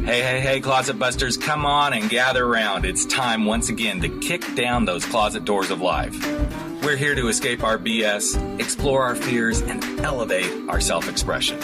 Hey, Closet Busters, come on and gather around. It's time once again to kick down those closet doors of life. We're here to escape our BS, explore our fears, and elevate our self-expression.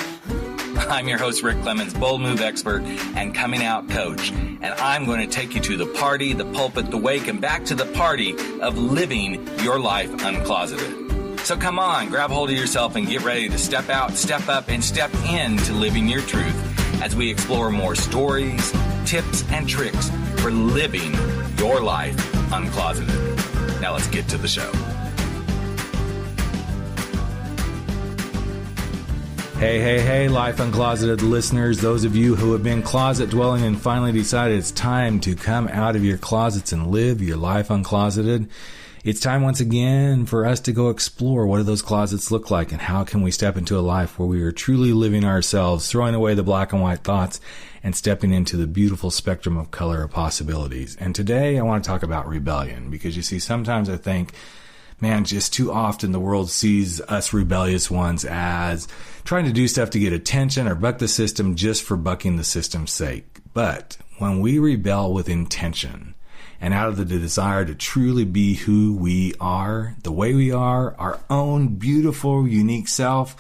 I'm your host, Rick Clemens, bold move expert and coming out coach, and I'm going to take you to the party, the pulpit, the wake, and back to the party of living your life uncloseted. So come on, grab hold of yourself and get ready to step out, step up, and step into living your truth as we explore more stories, tips, and tricks for living your life uncloseted. Now let's get to the show. Hey, Life Uncloseted listeners, those of you who have been closet dwelling and finally decided it's time to come out of your closets and live your life uncloseted. It's time once again for us to go explore what do those closets look like and how can we step into a life where we are truly living ourselves, throwing away the black and white thoughts and stepping into the beautiful spectrum of color of possibilities. And today I want to talk about rebellion because you see, sometimes I think, man, just too often the world sees us rebellious ones as trying to do stuff to get attention or buck the system just for bucking the system's sake. But when we rebel with intention, and out of the desire to truly be who we are, the way we are, our own beautiful, unique self,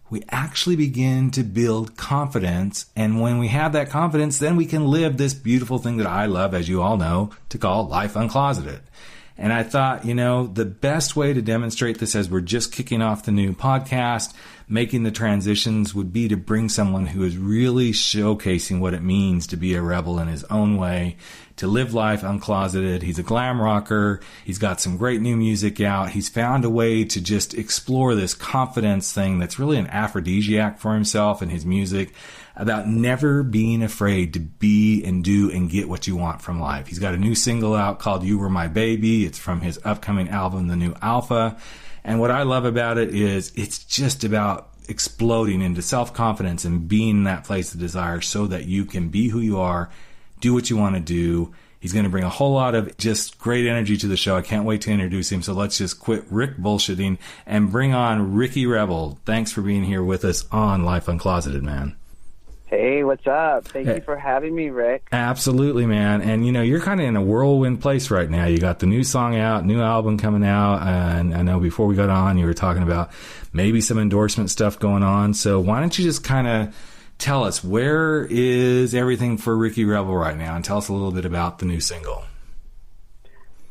we actually begin to build confidence. And when we have that confidence, then we can live this beautiful thing that I love, as you all know, to call life uncloseted. And I thought, the best way to demonstrate this as we're just kicking off the new podcast, making the transitions, would be to bring someone who is really showcasing what it means to be a rebel in his own way, to live life uncloseted. He's a glam rocker. He's got some great new music out. He's found a way to just explore this confidence thing that's really an aphrodisiac for himself and his music, about never being afraid to be and do and get what you want from life. He's got a new single out called You Were My Baby. It's from his upcoming album, The New Alpha. And what I love about it is it's just about exploding into self-confidence and being in that place of desire so that you can be who you are, do what you want to do. He's going to bring a whole lot of just great energy to the show. I can't wait to introduce him. So let's just quit Rick bullshitting and bring on Ricky Rebel. Thanks for being here with us on Life Uncloseted, man. Hey, what's up? Thank you for having me, Rick. Absolutely, man. And, you're kind of in a whirlwind place right now. You got the new song out, new album coming out. And I know before we got on, you were talking about maybe some endorsement stuff going on. So why don't you just kind of tell us, where is everything for Ricky Rebel right now? And tell us a little bit about the new single.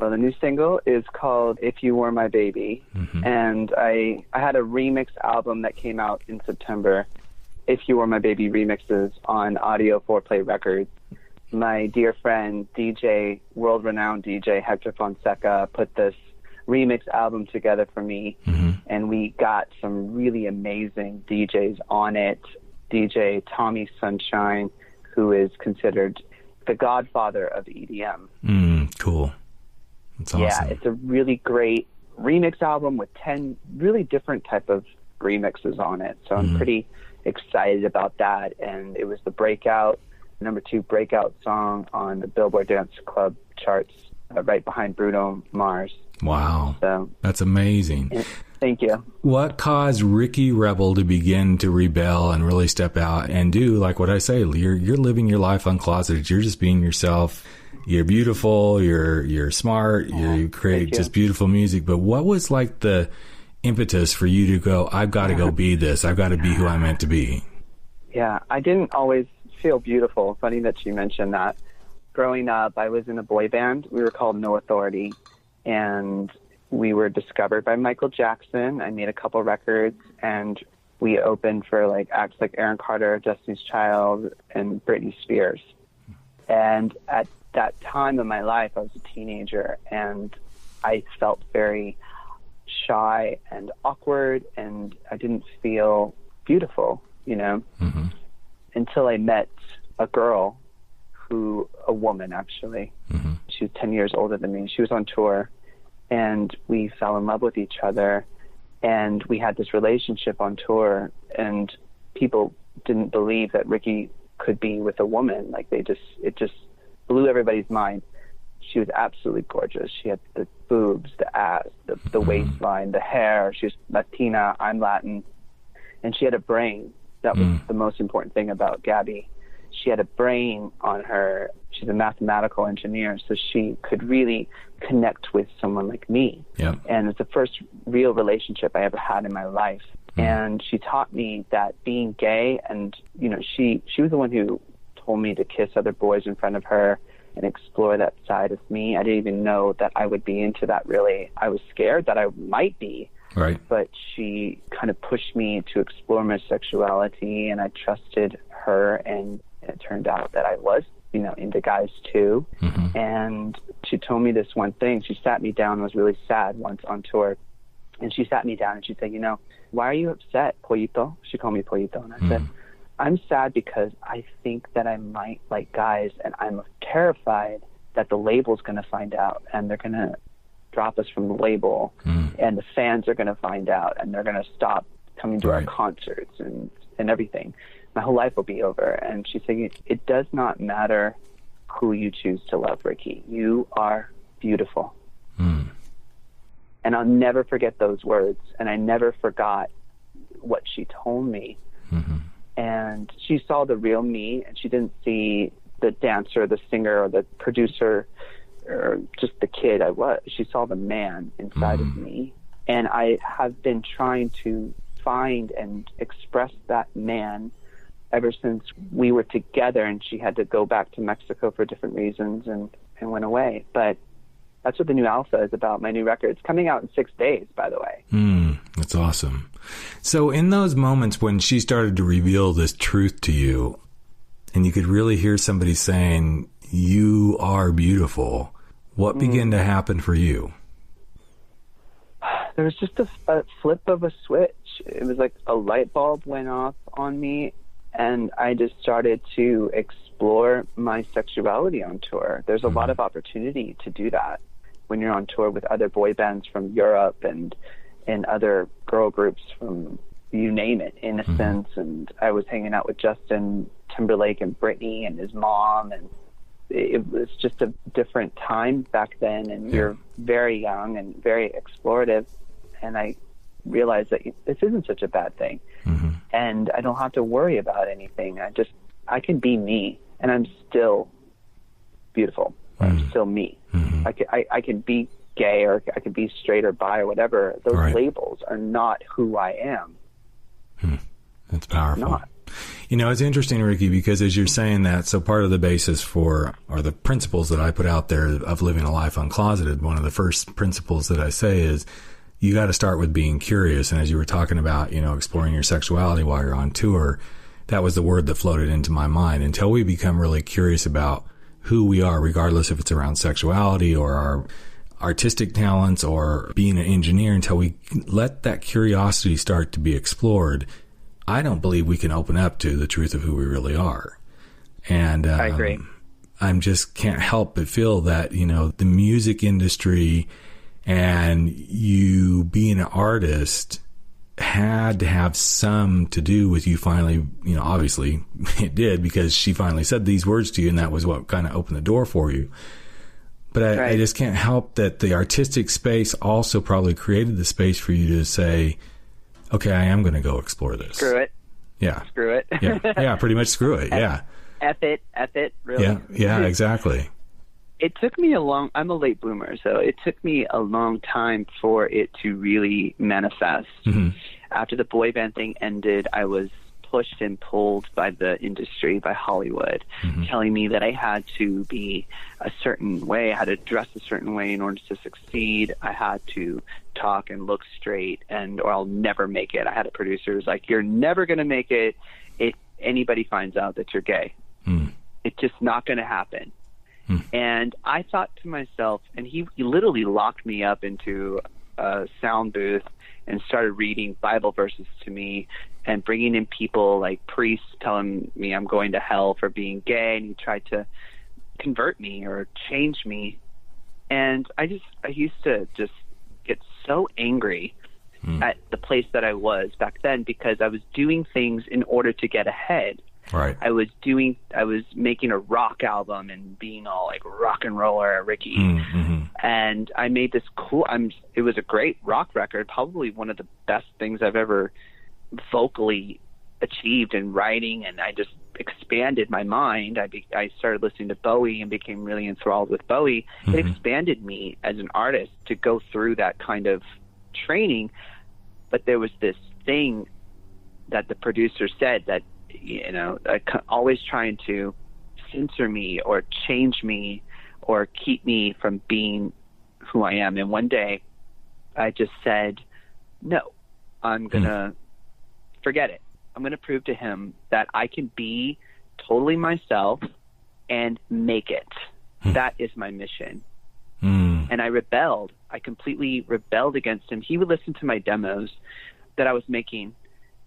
Well, the new single is called If You Were My Baby. Mm-hmm. And I had a remix album that came out in September. If You Were My Baby remixes on Audio Foreplay Records. My dear friend, world-renowned DJ Hector Fonseca put this remix album together for me, and we got some really amazing DJs on it. DJ Tommy Sunshine, who is considered the godfather of EDM. Cool. That's awesome. Yeah, it's a really great remix album with 10 really different type of remixes on it, so I'm pretty excited about that. And it was the number 2 breakout song on the Billboard Dance Club charts, right behind Bruno Mars. Wow. So that's amazing. Thank you. What caused Ricky Rebel to begin to rebel and really step out and do, like what I say, you're living your life uncloseted. You're just being yourself. You're beautiful. You're smart. You create just beautiful music. But what was like the impetus for you to go, I've got to go be this. I've got to be who I'm meant to be? Yeah, I didn't always feel beautiful. Funny that you mentioned that. Growing up, I was in a boy band. We were called No Authority, and we were discovered by Michael Jackson. I made a couple records, and we opened for acts like Aaron Carter, Destiny's Child, and Britney Spears. And at that time in my life, I was a teenager, and I felt very shy and awkward, and I didn't feel beautiful, until I met a girl a woman actually. She was 10 years older than me. She was on tour, and we fell in love with each other, and we had this relationship on tour, and people didn't believe that Ricky could be with a woman. It just blew everybody's mind. She was absolutely gorgeous. She had the boobs, the ass, the waistline, the hair. She was Latina, I'm Latin. And she had a brain. That was the most important thing about Gabby. she had a brain on her. She's a mathematical engineer, so she could really connect with someone like me. Yeah. And it's the first real relationship I ever had in my life. And she taught me that being gay, and, you know, she was the one who told me to kiss other boys in front of her and explore that side of me. I didn't even know that I would be into that, really. I was scared that I might be. Right. But she kind of pushed me to explore my sexuality, and I trusted her, and it turned out that I was, you know, into guys too. And she told me this one thing. She sat me down and was really sad once on tour. And she sat me down and she said, you know, why are you upset, Pollito? She called me Pollito. And I said, I'm sad because I think that I might like guys, and I'm terrified that the label's going to find out, and they're going to drop us from the label, and the fans are going to find out, and they're going to stop coming to our concerts and everything. My whole life will be over. And she said, it does not matter who you choose to love, Ricky. You are beautiful. And I'll never forget those words. And I never forgot what she told me. And she saw the real me, and she didn't see the dancer, the singer, or the producer, or just the kid I was. She saw the man inside of me. And I have been trying to find and express that man ever since we were together, and she had to go back to Mexico for different reasons and went away. But that's what the new Alpha is about, my new record. It's coming out in 6 days, by the way. That's awesome. So in those moments when she started to reveal this truth to you, and you could really hear somebody saying, you are beautiful, what began to happen for you? There was just a flip of a switch. It was like a light bulb went off on me, and I just started to explore my sexuality on tour. There's a lot of opportunity to do that when you're on tour with other boy bands from Europe and other girl groups from, you name it, Innocence. And I was hanging out with Justin Timberlake and Britney and his mom, and it was just a different time back then, and you're very young and very explorative. And I realized that this isn't such a bad thing. And I don't have to worry about anything. I can be me, and I'm still beautiful. I'm still me. I can be gay, or I can be straight or bi or whatever. Those labels are not who I am. That's powerful. Not. You know, it's interesting, Ricky, because as you're saying that, so part of the basis for, or the principles that I put out there of living a life uncloseted, one of the first principles that I say is, you got to start with being curious. And as you were talking about, you know, exploring your sexuality while you're on tour, that was the word that floated into my mind. Until we become really curious about who we are, regardless if it's around sexuality or our artistic talents or being an engineer, until we let that curiosity start to be explored, I don't believe we can open up to the truth of who we really are. And I agree. I'm just can't help but feel that, you know, the music industry and you being an artist had to have some to do with you finally, you know, obviously it did, because she finally said these words to you, and that was what kind of opened the door for you. But I just can't help that the artistic space also probably created the space for you to say, okay, I am going to go explore this. Screw it. Yeah. Screw it. Yeah, pretty much screw it. Yeah. F it, really. Yeah, exactly. It took me I'm a late bloomer, so it took me a long time for it to really manifest. After the boy band thing ended, I was pushed and pulled by the industry, by Hollywood, telling me that I had to be a certain way, I had to dress a certain way in order to succeed. I had to talk and look straight, or I'll never make it. I had a producer who was like, you're never going to make it if anybody finds out that you're gay. It's just not going to happen. And I thought to myself, and he literally locked me up into a sound booth and started reading Bible verses to me and bringing in people like priests telling me I'm going to hell for being gay, and he tried to convert me or change me. And I used to just get so angry at the place that I was back then, because I was doing things in order to get ahead. Right. I was making a rock album and being all like rock and roller Ricky. And I made this it was a great rock record, probably one of the best things I've ever vocally achieved in writing, and I just expanded my mind. I started listening to Bowie and became really enthralled with Bowie. It expanded me as an artist to go through that kind of training. But there was this thing that the producer said that, always trying to censor me or change me or keep me from being who I am. And one day I just said, no, I'm going to forget it. I'm going to prove to him that I can be totally myself and make it. That is my mission. And I rebelled. I completely rebelled against him. He would listen to my demos that I was making.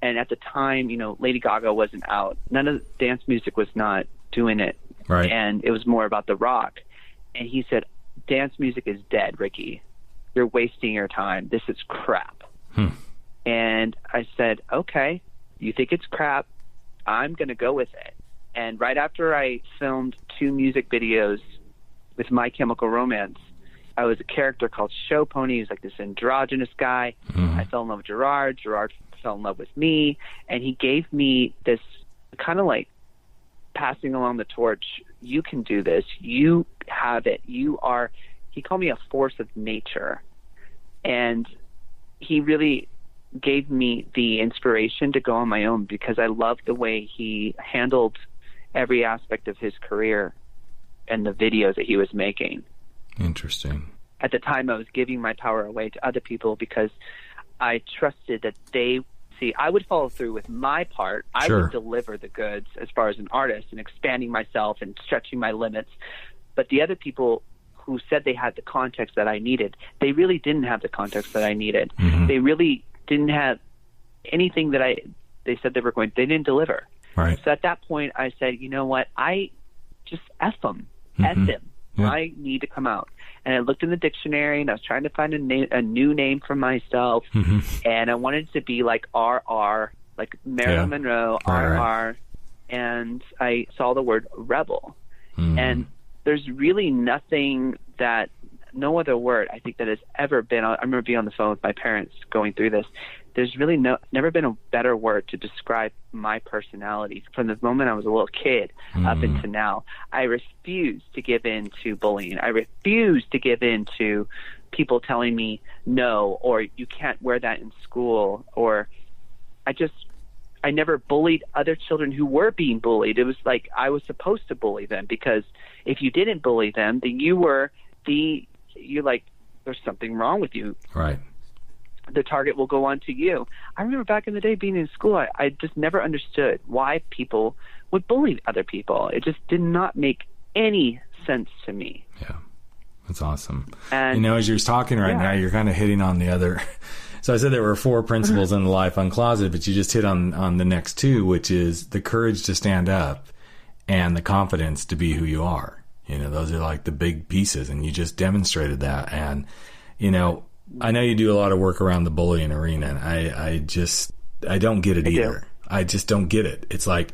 And at the time, Lady Gaga wasn't out. None of the dance music was not doing it. Right. And it was more about the rock. And he said, dance music is dead, Ricky. You're wasting your time. This is crap. And I said, okay, you think it's crap? I'm going to go with it. And right after I filmed 2 music videos with My Chemical Romance, I was a character called Show Pony. He was like this androgynous guy. I fell in love with Gerard. Gerard fell in love with me. And he gave me this kind of like passing along the torch. You can do this. You have it. He called me a force of nature. And he really gave me the inspiration to go on my own, because I loved the way he handled every aspect of his career and the videos that he was making. Interesting. At the time, I was giving my power away to other people because I trusted that I would follow through with my part. I would deliver the goods as far as an artist and expanding myself and stretching my limits. But the other people who said they had the context that I needed, they really didn't have the context that I needed. They really didn't have anything that they said they were going. They didn't deliver. Right. So at that point, I said, you know what? I just F them. F him. Yeah. I need to come out. And I looked in the dictionary, and I was trying to find a new name for myself. And I wanted to be like RR, like Marilyn Monroe, RR. And I saw the word rebel. And there's really no other word I think that has ever been. I remember being on the phone with my parents going through this. There's really never been a better word to describe my personality. From the moment I was a little kid up into now, I refuse to give in to bullying. I refuse to give in to people telling me no, or you can't wear that in school, or I never bullied other children who were being bullied. It was like I was supposed to bully them, because if you didn't bully them, then you're like, there's something wrong with you. Right. The target will go on to you. I remember back in the day being in school, I just never understood why people would bully other people. It just did not make any sense to me. Yeah, that's awesome. And as you're talking right now, you're kind of hitting on the other. So I said there were 4 principles in Life Uncloseted, but you just hit on the next 2, which is the courage to stand up and the confidence to be who you are. Those are like the big pieces, and you just demonstrated that. And, I know you do a lot of work around the bullying arena, and I don't get it either. I just don't get it. It's like,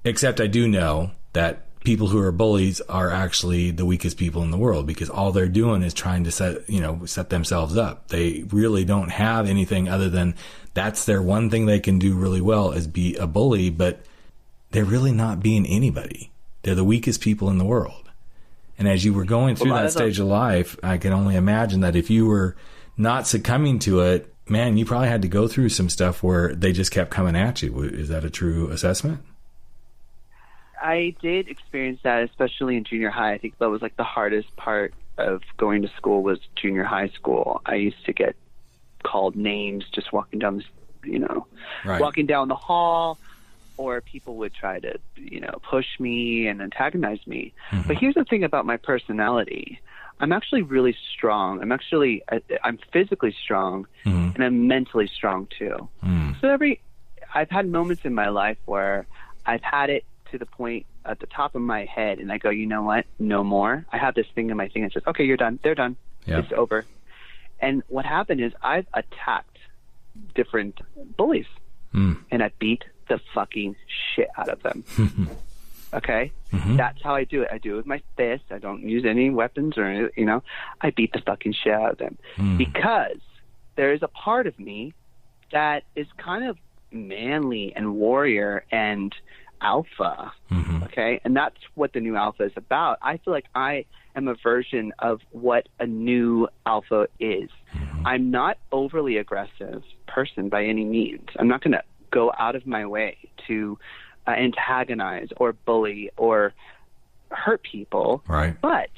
except I do know that people who are bullies are actually the weakest people in the world, because all they're doing is trying to set themselves up. They really don't have anything other than that's their one thing they can do really well, is be a bully, but they're really not being anybody. They're the weakest people in the world. And as you were going through that stage of life, I can only imagine that if you were not succumbing to it, man, you probably had to go through some stuff where they just kept coming at you. Is that a true assessment? I did experience that, especially in junior high. I think that was like the hardest part of going to school was junior high school. I used to get called names just walking down walking down the hall, or people would try to, push me and antagonize me. But here's the thing about my personality. I'm actually really strong. I'm physically strong, and I'm mentally strong too. So I've had moments in my life where I've had it to the point at the top of my head, and I go, you know what? No more. I have this thing in my thing that says, okay, you're done. They're done. Yep. It's over. And what happened is I've attacked different bullies, and I beat the fucking shit out of them. Okay? That's how I do it. I do it with my fist. I don't use any weapons or, I beat the fucking shit out of them. Because there is a part of me that is kind of manly and warrior and alpha. Okay. And that's what the new alpha is about. I feel like I am a version of what a new alpha is. I'm not overly aggressive person by any means. I'm not going to go out of my way to antagonize or bully or hurt people. Right. But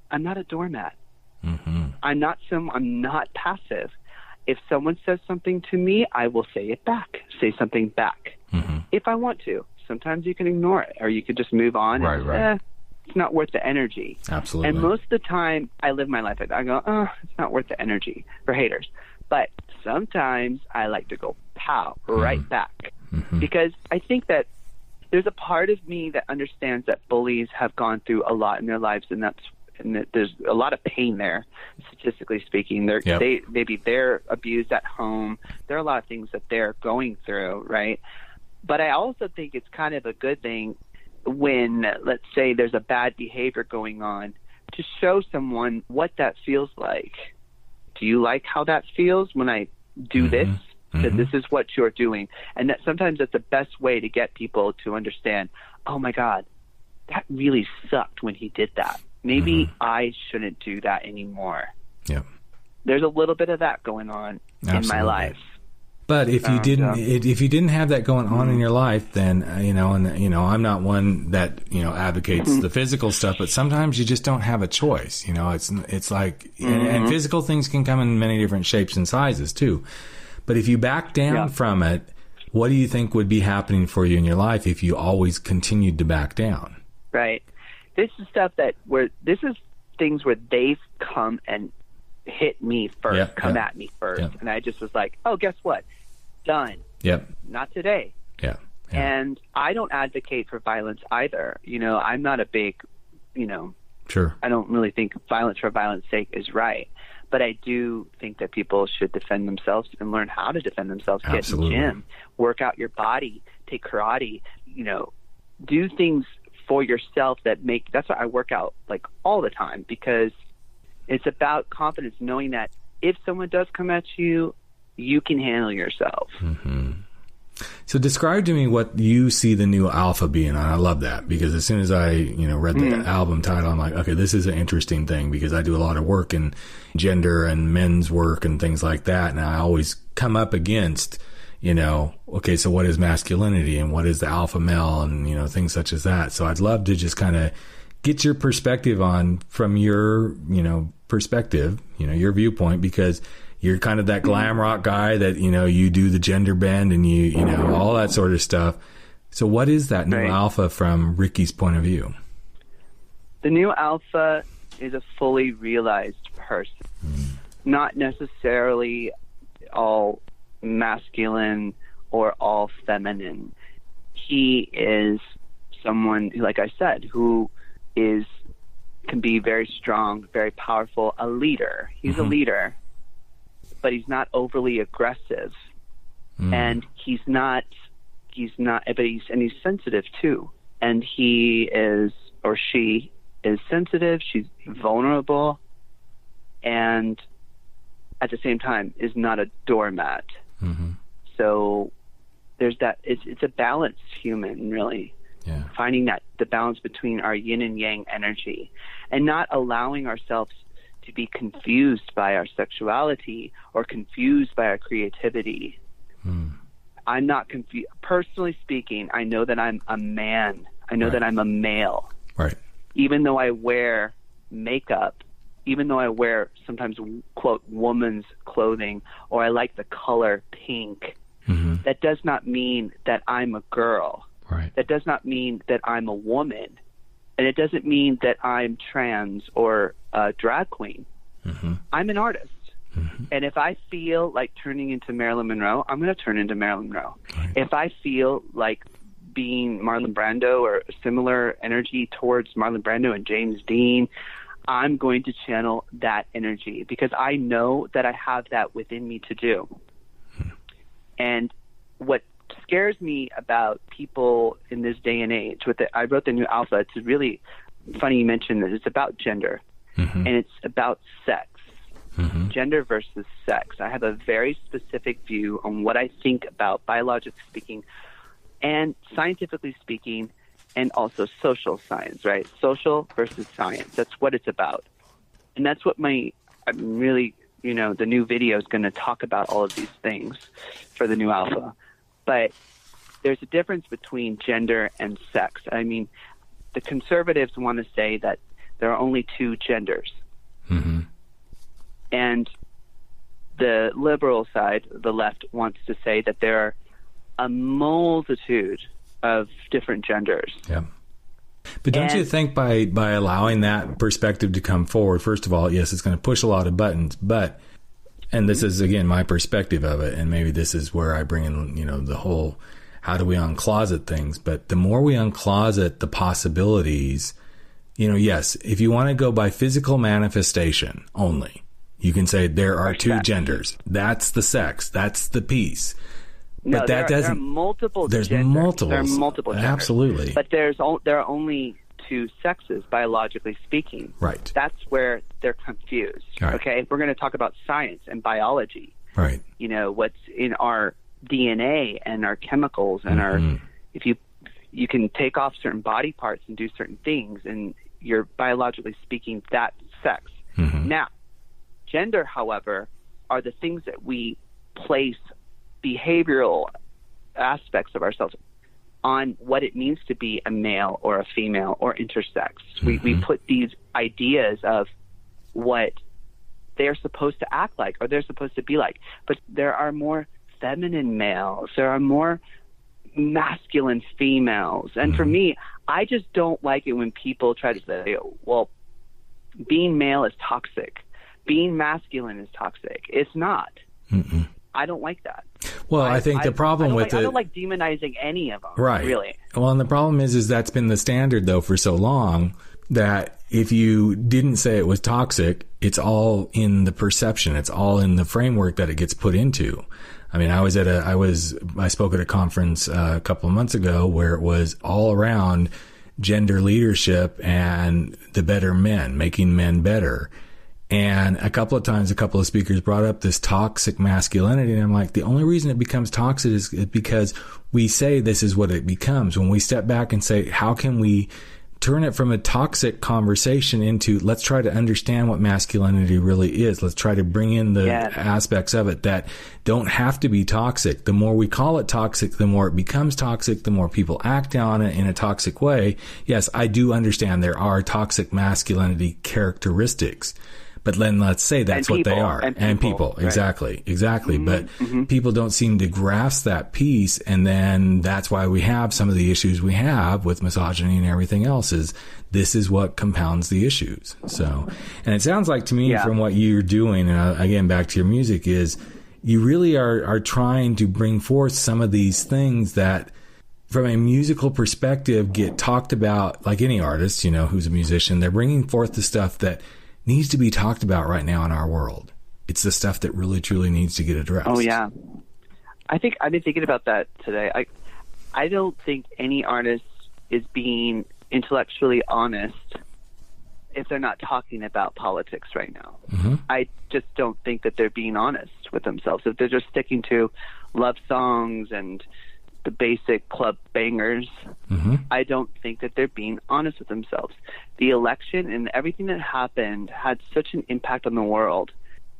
I'm not a doormat. I'm not passive. If someone says something to me, I will say something back. If I want to. Sometimes you can ignore it, or you could just move on. Right. It's not worth the energy. Absolutely. And most of the time, I live my life like that. I go, it's not worth the energy for haters. But sometimes I like to go pow right back, because I think that there's a part of me that understands that bullies have gone through a lot in their lives, and there's a lot of pain there, statistically speaking. Maybe they're abused at home. There are a lot of things that they're going through, right? But I also think it's kind of a good thing when, let's say, there's a bad behavior going on, to show someone what that feels like. Do you like how that feels when I do this? That this is what you're doing. And that sometimes that's the best way to get people to understand, oh my God, that really sucked when he did that. Maybe I shouldn't do that anymore. Yeah. There's a little bit of that going on in my life. But if you didn't have that going on in your life, then I'm not one that advocates the physical stuff, but sometimes you just don't have a choice. It's like, and physical things can come in many different shapes and sizes too. But if you back down from it, what do you think would be happening for you in your life if you always continued to back down? Right. This is things where they've come and hit me first, at me first. And I just was like, oh, guess what? Done. Yep. Not today. Yeah. And I don't advocate for violence either. I'm not a big, Sure. I don't really think violence for violence sake is right. But I do think that people should defend themselves and learn how to defend themselves. Absolutely. Get in the gym, work out your body, take karate, do things for yourself that's why I work out like all the time, because it's about confidence, knowing that if someone does come at you, you can handle yourself. So describe to me what you see the new alpha being. And I love that, because as soon as I, read the album title, I'm like, okay, this is an interesting thing, because I do a lot of work in gender and men's work and things like that. And I always come up against, okay, so what is masculinity and what is the alpha male and, things such as that. So I'd love to just kind of get your perspective from your, perspective, your viewpoint, because you're kind of that glam rock guy that, you do the gender bend and you all that sort of stuff. So what is that new alpha from Ricky's point of view? The new alpha is a fully realized person, not necessarily all masculine or all feminine. He is someone, like I said, who can be very strong, very powerful, a leader. He's a leader, but he's not overly aggressive, and he's sensitive too. And he is, or she is sensitive. She's vulnerable, and at the same time is not a doormat. So there's that. It's a balanced human, really. Yeah. Finding the balance between our yin and yang energy, and not allowing ourselves to be confused by our sexuality or confused by our creativity. I'm not confused. Personally speaking, I know that I'm a man. I know that I'm a male. Right. Even though I wear makeup, even though I wear sometimes, quote, woman's clothing, or I like the color pink, that does not mean that I'm a girl. Right. That does not mean that I'm a woman. And it doesn't mean that I'm trans or a drag queen. I'm an artist. And if I feel like turning into Marilyn Monroe, I'm going to turn into Marilyn Monroe. Right. If I feel like being Marlon Brando or a similar energy towards Marlon Brando and James Dean, I'm going to channel that energy, because I know that I have that within me to do. And what scares me about people in this day and age, I wrote the new alpha. It's really funny you mentioned that it's about gender, and it's about sex. gender versus sex. I have a very specific view on what I think about biologically speaking and scientifically speaking, and also social science, right? Social versus science. That's what it's about. And that's what I'm really, the new video is going to talk about all of these things for the new alpha. But there's a difference between gender and sex. I mean, the conservatives want to say that there are only two genders. And the liberal side, the left, wants to say that there are a multitude of different genders. Yeah. But don't you think by allowing that perspective to come forward, first of all, yes, it's going to push a lot of buttons, and this is, again, my perspective of it, and maybe this is where I bring in, the whole, how do we uncloset things? But the more we uncloset the possibilities, yes, if you want to go by physical manifestation only, you can say there are two genders. That's the sex. That's the piece. No, but that there are multiple genders. There are multiple genders. Absolutely. But there are only two sexes, biologically speaking. Right. That's where they're confused. Right. Okay? We're going to talk about science and biology. Right. What's in our DNA and our chemicals and our, if you can take off certain body parts and do certain things, and you're biologically speaking, that's sex. Now, gender, however, are the things that we place behavioral aspects of ourselves on what it means to be a male or a female or intersex. We put these ideas of what they're supposed to act like or they're supposed to be like. But there are more feminine males. There are more masculine females. And for me, I just don't like it when people try to say, well, being male is toxic. Being masculine is toxic. It's not. I don't like that. Well, I think the problem with it... I don't like demonizing any of them, right. Really. Well, and the problem is that's been the standard, though, for so long, that if you didn't say it was toxic, it's all in the perception. It's all in the framework that it gets put into. I mean, I spoke at a conference a couple of months ago where it was all around gender leadership and the better men, making men better. And a couple of times, a couple of speakers brought up this toxic masculinity. And I'm like, the only reason it becomes toxic is because we say this is what it becomes. When we step back and say, how can we turn it from a toxic conversation into, let's try to understand what masculinity really is. Let's try to bring in the aspects of it that don't have to be toxic. The more we call it toxic, the more it becomes toxic, the more people act on it in a toxic way. Yes, I do understand there are toxic masculinity characteristics. But then let's say that's what they are. And people. Right. Exactly. But people don't seem to grasp that piece. And then that's why we have some of the issues we have with misogyny and everything else is this is what compounds the issues. So, and it sounds like to me from what you're doing, and again, back to your music, is you really are trying to bring forth some of these things that from a musical perspective get talked about, like any artist, who's a musician. They're bringing forth the stuff that needs to be talked about right now in our world. It's the stuff that really, truly needs to get addressed. Oh, yeah. I've been thinking about that today. I don't think any artist is being intellectually honest if they're not talking about politics right now. I just don't think that they're being honest with themselves. If they're just sticking to love songs and the basic club bangers, I don't think that they're being honest with themselves. The election and everything that happened had such an impact on the world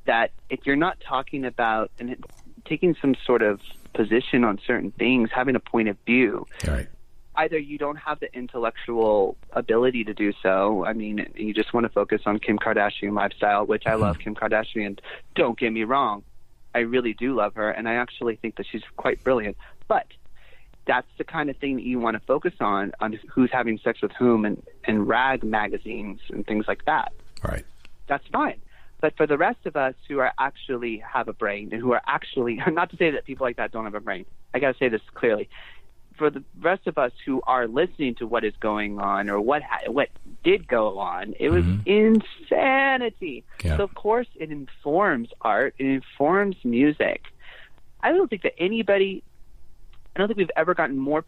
that if you're not talking about and taking some sort of position on certain things, having a point of view, right. Either you don't have the intellectual ability to do so. I mean, you just want to focus on Kim Kardashian lifestyle, which I love Kim Kardashian. Don't get me wrong. I really do love her, and I actually think that she's quite brilliant. But that's the kind of thing that you want to focus on who's having sex with whom and rag magazines and things like that. Right. That's fine. But for the rest of us who are actually have a brain and who are actually, not to say that people like that don't have a brain, I got to say this clearly. For the rest of us who are listening to what is going on or what did go on, it was insanity. Yeah. So, of course, it informs art. It informs music. I don't think we've ever gotten more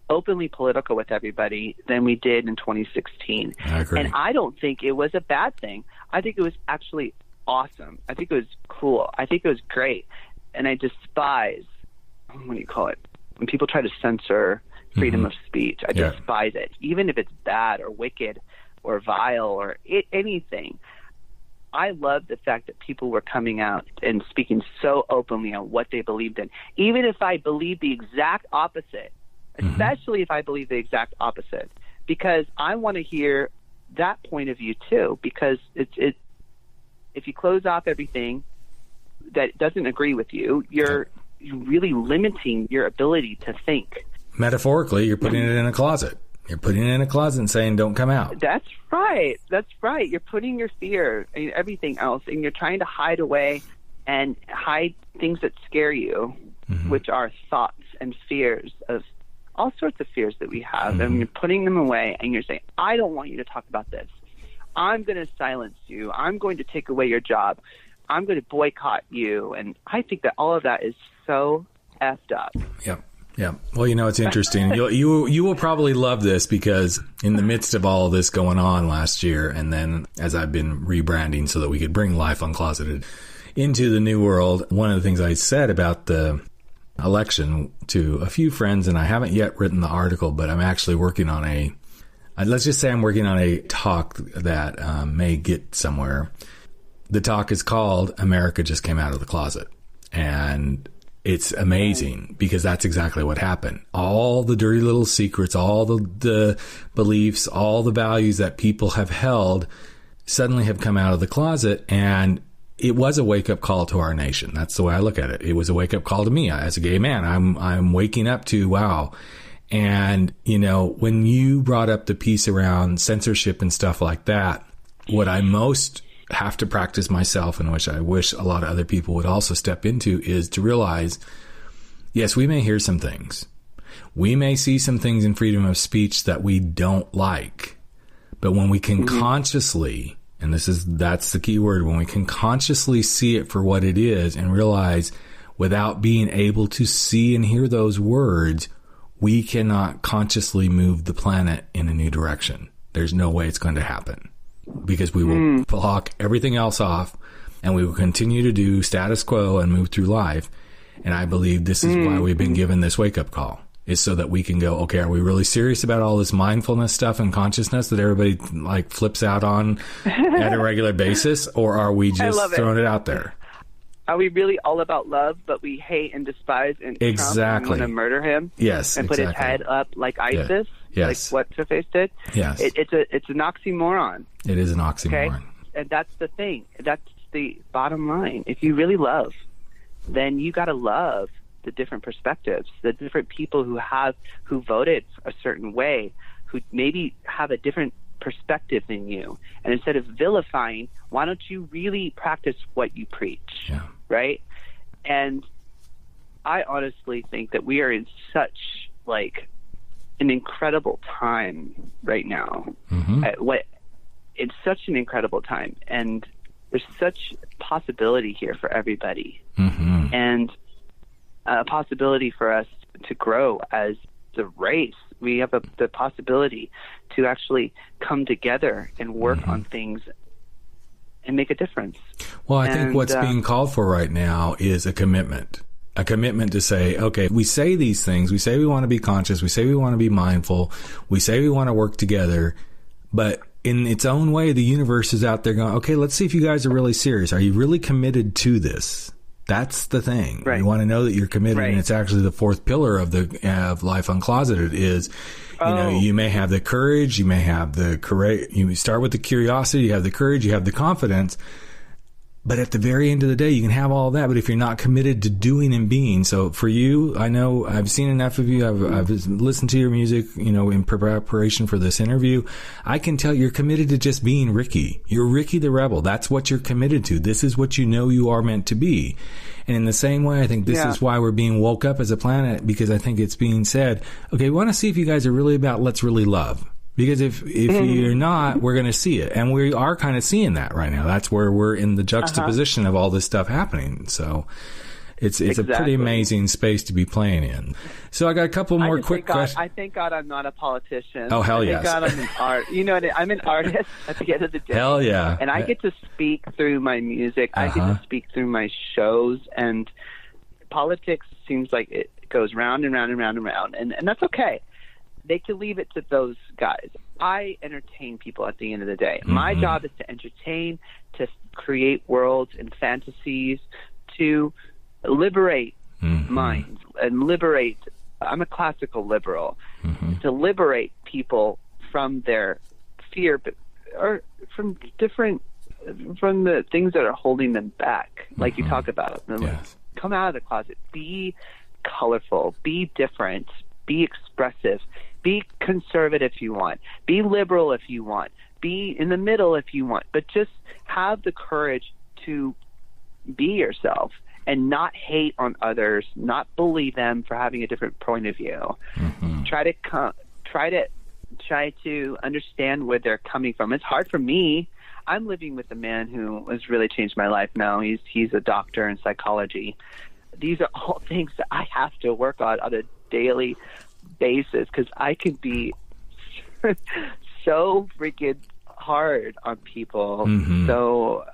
openly political with everybody than we did in 2016. I agree. And I don't think it was a bad thing. I think it was actually awesome. I think it was cool. I think it was great. And I despise, what do you call it, when people try to censor freedom of speech. I despise it, even if it's bad or wicked or vile or anything. I love the fact that people were coming out and speaking so openly on what they believed in, even if I believe the exact opposite, especially if I believe the exact opposite, because I want to hear that point of view too, because if you close off everything that doesn't agree with you, you're really limiting your ability to think. Metaphorically, you're putting it in a closet. You're putting it in a closet and saying, don't come out. That's right. That's right. You're putting your fear and everything else, and you're trying to hide away and hide things that scare you, which are thoughts and fears of all sorts of fears that we have. And you're putting them away, and you're saying, I don't want you to talk about this. I'm going to silence you. I'm going to take away your job. I'm going to boycott you. And I think that all of that is so effed up. Yep. Yeah. Well, it's interesting. You will probably love this, because in the midst of all of this going on last year, and then as I've been rebranding so that we could bring Life Uncloseted into the new world, one of the things I said about the election to a few friends, and I haven't yet written the article, but I'm actually working on let's just say I'm working on a talk that may get somewhere. The talk is called America Just Came Out of the Closet. And it's amazing, because that's exactly what happened. All the dirty little secrets, all the beliefs, all the values that people have held suddenly have come out of the closet. And it was a wake-up call to our nation. That's the way I look at it. It was a wake-up call to me as a gay man. I'm waking up to, wow. And, when you brought up the piece around censorship and stuff like that, what I most have to practice myself, and which I wish a lot of other people would also step into, is to realize, yes, we may hear some things. We may see some things in freedom of speech that we don't like. But when we can consciously, and that's the key word, when we can consciously see it for what it is and realize, without being able to see and hear those words, we cannot consciously move the planet in a new direction. There's no way it's going to happen. Because we will block everything else off, and we will continue to do status quo and move through life. And I believe this is why we've been given this wake-up call, is so that we can go, okay, are we really serious about all this mindfulness stuff and consciousness that everybody flips out on at a regular basis? Or are we just throwing it out there? Are we really all about love, but we hate and despise and exactly want to murder him? Yes, and put his head up like ISIS? Yes. Like what Two-Face did? Yes. It's an oxymoron. It is an oxymoron. Okay? And that's the thing. That's the bottom line. If you really love, then you got to love the different perspectives, the different people who voted a certain way, who maybe have a different perspective than you. And instead of vilifying, why don't you really practice what you preach? Yeah. Right? And I honestly think that we are in such an incredible time right now. It's such an incredible time, and there's such possibility here for everybody, and a possibility for us to grow as the race. We have the possibility to actually come together and work on things and make a difference. Well, I think what's being called for right now is a commitment to say, okay, we say these things. We say we want to be conscious. We say we want to be mindful. We say we want to work together. But in its own way, the universe is out there going, okay, let's see if you guys are really serious. Are you really committed to this? That's the thing. Right. You want to know that you're committed. Right. And it's actually the fourth pillar of Life Uncloseted is, you may have the courage, you may have the courage. You start with the curiosity, you have the courage, you have the confidence. But at the very end of the day, you can have all that. But if you're not committed to doing and being, so for you, I know I've seen enough of you. I've listened to your music, in preparation for this interview. I can tell you're committed to just being Ricky. You're Ricky the Rebel. That's what you're committed to. This is what you are meant to be. And in the same way, I think this is why we're being woke up as a planet, because I think it's being said, okay, we want to see if you guys are really about let's really love. Because if you're not, we're going to see it. And we are kind of seeing that right now. That's where we're in the juxtaposition of all this stuff happening. So it's a pretty amazing space to be playing in. So I got a couple more quick questions. I thank God I'm not a politician. Oh, hell yes. Thank God I'm an art. You know, I'm an artist at the end of the day. Hell yeah. And I get to speak through my music. I get to speak through my shows. And politics seems like it goes round and round and round and round. And that's okay. They can leave it to those guys. I entertain people at the end of the day. My job is to entertain, to create worlds and fantasies, to liberate minds and liberate. I'm a classical liberal. To liberate people from their fear, or from the things that are holding them back, like you talk about. Yes. Come out of the closet. Be colorful. Be different. Be expressive. Be conservative if you want. Be liberal if you want. Be in the middle if you want. But just have the courage to be yourself and not hate on others, not bully them for having a different point of view. Try to understand where they're coming from. It's hard for me. I'm living with a man who has really changed my life now. He's a doctor in psychology. These are all things that I have to work on a daily basis, because I can be so freaking hard on people. So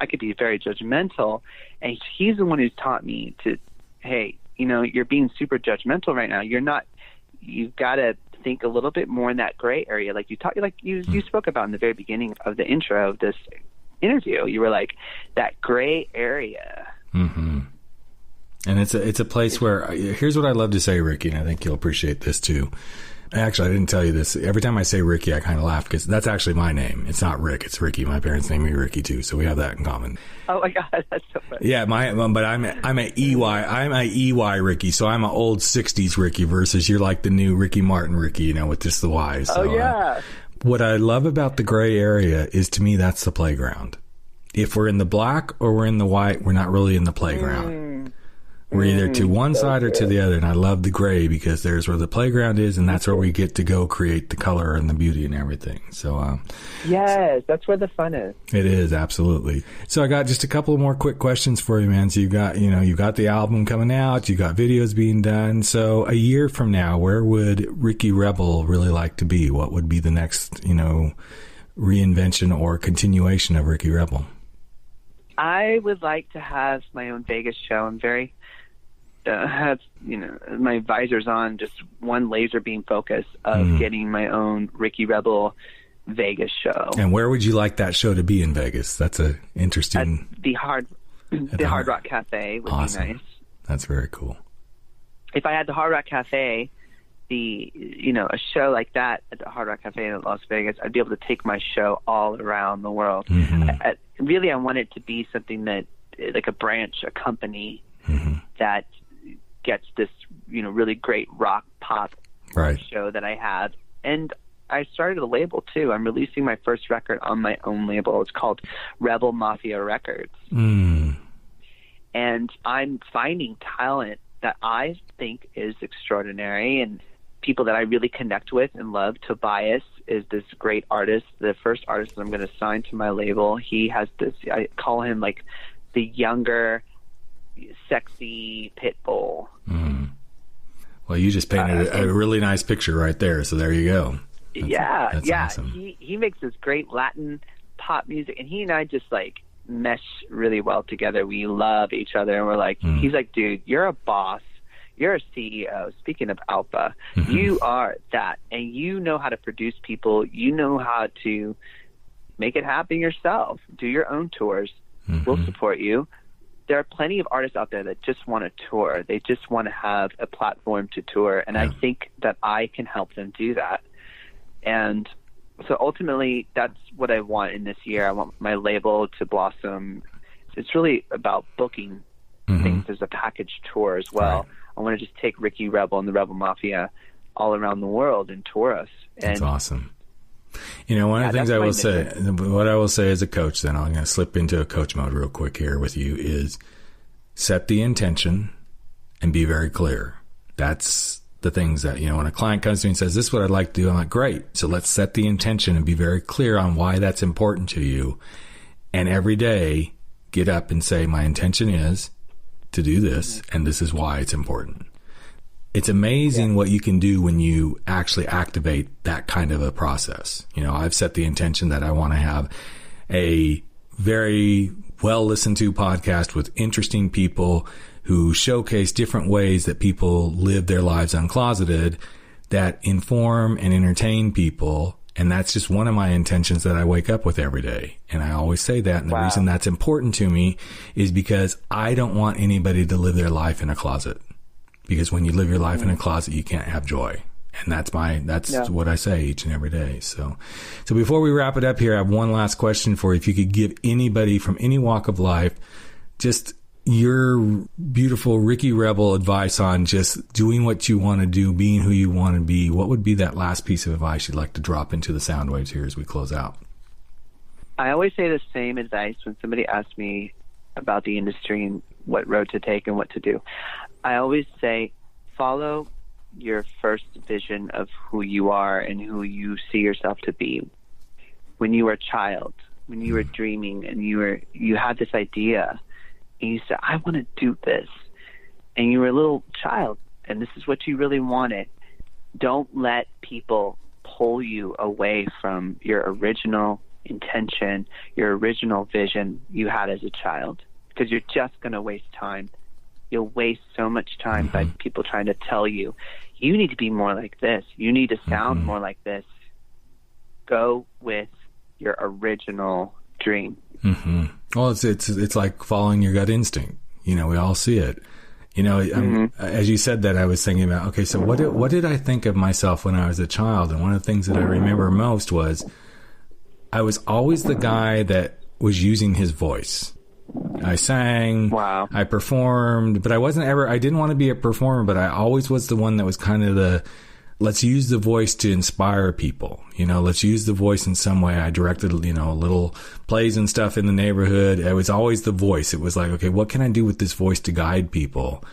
I could be very judgmental, and he's the one who's taught me to, hey, you're being super judgmental right now. You've got to think a little bit more in that gray area, like you spoke about in the very beginning of the intro of this interview. You were like, that gray area. And it's a place where, here's what I love to say, Ricky, and I think you'll appreciate this too. Actually, I didn't tell you this. Every time I say Ricky, I kind of laugh, because that's actually my name. It's not Rick, it's Ricky. My parents named me Ricky too, so we have that in common. Oh my God, that's so funny. Yeah, but I'm a EY Ricky, so I'm an old '60s Ricky versus you're like the new Ricky Martin Ricky, with just the Y. So, yeah. What I love about the gray area is, to me, that's the playground. If we're in the black or we're in the white, we're not really in the playground. We're either to one side or to the other, and I love the gray, because there's where the playground is, and that's where we get to go create the color and the beauty and everything. So, yes, that's where the fun is. It is, absolutely. So I got just a couple more quick questions for you, man. So you got the album coming out, you got videos being done. So a year from now, where would Ricky Rebel really like to be? What would be the next, reinvention or continuation of Ricky Rebel? I would like to have my own Vegas show. I'm very have my visors on, just one laser beam focus of getting my own Ricky Rebel Vegas show. And where would you like that show to be in Vegas? That's a interesting. At the Hard Rock Cafe would be nice. That's very cool. If I had the Hard Rock Cafe, a show like that at the Hard Rock Cafe in Las Vegas, I'd be able to take my show all around the world. I want it to be something that, like a branch, a company that gets this, really great rock pop show that I have. And I started a label too. I'm releasing my first record on my own label. It's called Rebel Mafia Records. And I'm finding talent that I think is extraordinary, and people that I really connect with and love. Tobias is this great artist, the first artist that I'm going to sign to my label. He has this, I call him like the younger, sexy pit bull. Well, you just painted a really nice picture right there, so there you go. That's awesome. He makes this great Latin pop music, and he and I just like mesh really well together. We love each other, and we're like, he's like, dude, you're a boss. You're a CEO. Speaking of alpha, you are that, and you know how to produce people. You know how to make it happen yourself. Do your own tours. We'll support you. There are plenty of artists out there that just want to tour. They just want to have a platform to tour, and I think that I can help them do that. And so ultimately, that's what I want in this year. I want my label to blossom. It's really about booking things as a package tour as well. I want to just take Ricky Rebel and the Rebel Mafia all around the world and tour us. That's awesome. One of the things I will say, what I will say as a coach, then I'm going to slip into a coach mode real quick here with you, is set the intention and be very clear. That's the things that, when a client comes to me and says, this is what I'd like to do, I'm like, great. So let's set the intention and be very clear on why that's important to you. And every day get up and say, my intention is, to do this, and this is why it's important. It's amazing what you can do when you actually activate that kind of a process. You know, I've set the intention that I want to have a very well listened to podcast with interesting people who showcase different ways that people live their lives uncloseted, that inform and entertain people. And that's just one of my intentions that I wake up with every day. And I always say that. And the reason that's important to me is because I don't want anybody to live their life in a closet. Because when you live your life in a closet, you can't have joy. And that's what I say each and every day. So before we wrap it up here, I have one last question for you. If you could give anybody from any walk of life just your beautiful Ricky Rebel advice on just doing what you want to do, being who you want to be, what would be that last piece of advice you'd like to drop into the sound waves here as we close out? I always say the same advice when somebody asks me about the industry and what road to take and what to do. I always say, follow your first vision of who you are and who you see yourself to be. When you were a child, when you were dreaming and you had this idea and you said, I want to do this, and you were a little child and this is what you really wanted, don't let people pull you away from your original intention, your original vision you had as a child, because you're just going to waste time. You'll waste so much time by people trying to tell you, you need to be more like this. You need to sound more like this. Go with your original dream. Well, it's like following your gut instinct. You know, we all see it. You know, as you said that, I was thinking about, okay, so what did I think of myself when I was a child? And one of the things that I remember most was I was always the guy that was using his voice. I sang, I performed, but I didn't want to be a performer, but I always was the one that was kind of let's use the voice to inspire people. You know, let's use the voice in some way. I directed, little plays and stuff in the neighborhood. I was always the voice. It was like, okay, what can I do with this voice to guide people?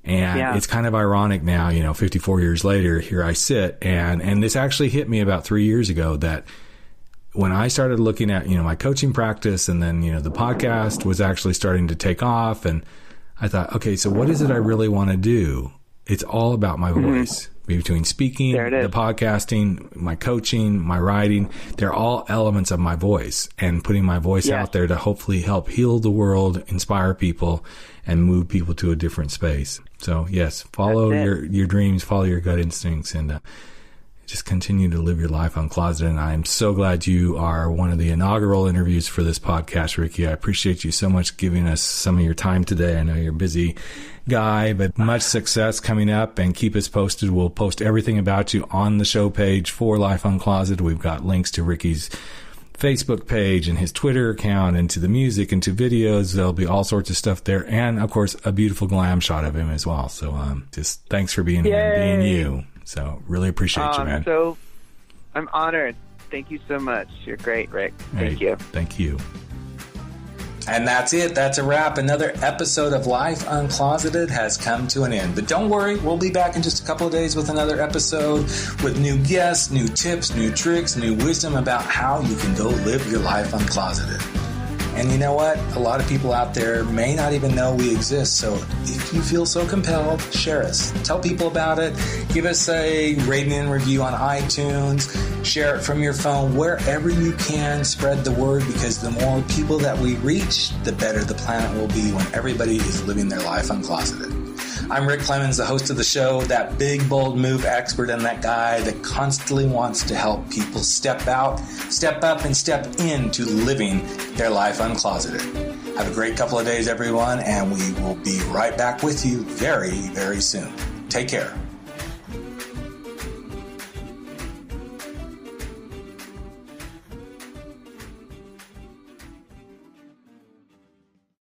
And it's kind of ironic now, 54 years later, here I sit. And this actually hit me about 3 years ago that when I started looking at, my coaching practice, and then, the podcast was actually starting to take off, and I thought, okay, so what is it I really want to do? It's all about my voice. Between speaking, the podcasting, my coaching, my writing, they're all elements of my voice, and putting my voice out there to hopefully help heal the world, inspire people, and move people to a different space. So yes, follow your dreams, follow your gut instincts, and just continue to live your life uncloseted. And I am so glad you are one of the inaugural interviews for this podcast, Ricky. I appreciate you so much giving us some of your time today. I know you're a busy guy, but much success coming up, and keep us posted. We'll post everything about you on the show page for Life Uncloseted. We've got links to Ricky's Facebook page and his Twitter account, and to the music and to videos. There'll be all sorts of stuff there. And of course, a beautiful glam shot of him as well. So, just thanks for being here and being you. So really appreciate you, man. I'm honored. Thank you so much. You're great, Rick. Thank you. Thank you. And that's it. That's a wrap. Another episode of Life Uncloseted has come to an end. But don't worry, we'll be back in just a couple of days with another episode with new guests, new tips, new tricks, new wisdom about how you can go live your life uncloseted. And you know what? A lot of people out there may not even know we exist. So if you feel so compelled, share us. Tell people about it. Give us a rating and review on iTunes. Share it from your phone. Wherever you can, spread the word, because the more people that we reach, the better the planet will be when everybody is living their life uncloseted. I'm Rick Clemens, the host of the show, that big, bold move expert, and that guy that constantly wants to help people step out, step up, and step into living their life uncloseted. Have a great couple of days, everyone, and we will be right back with you very, very soon. Take care.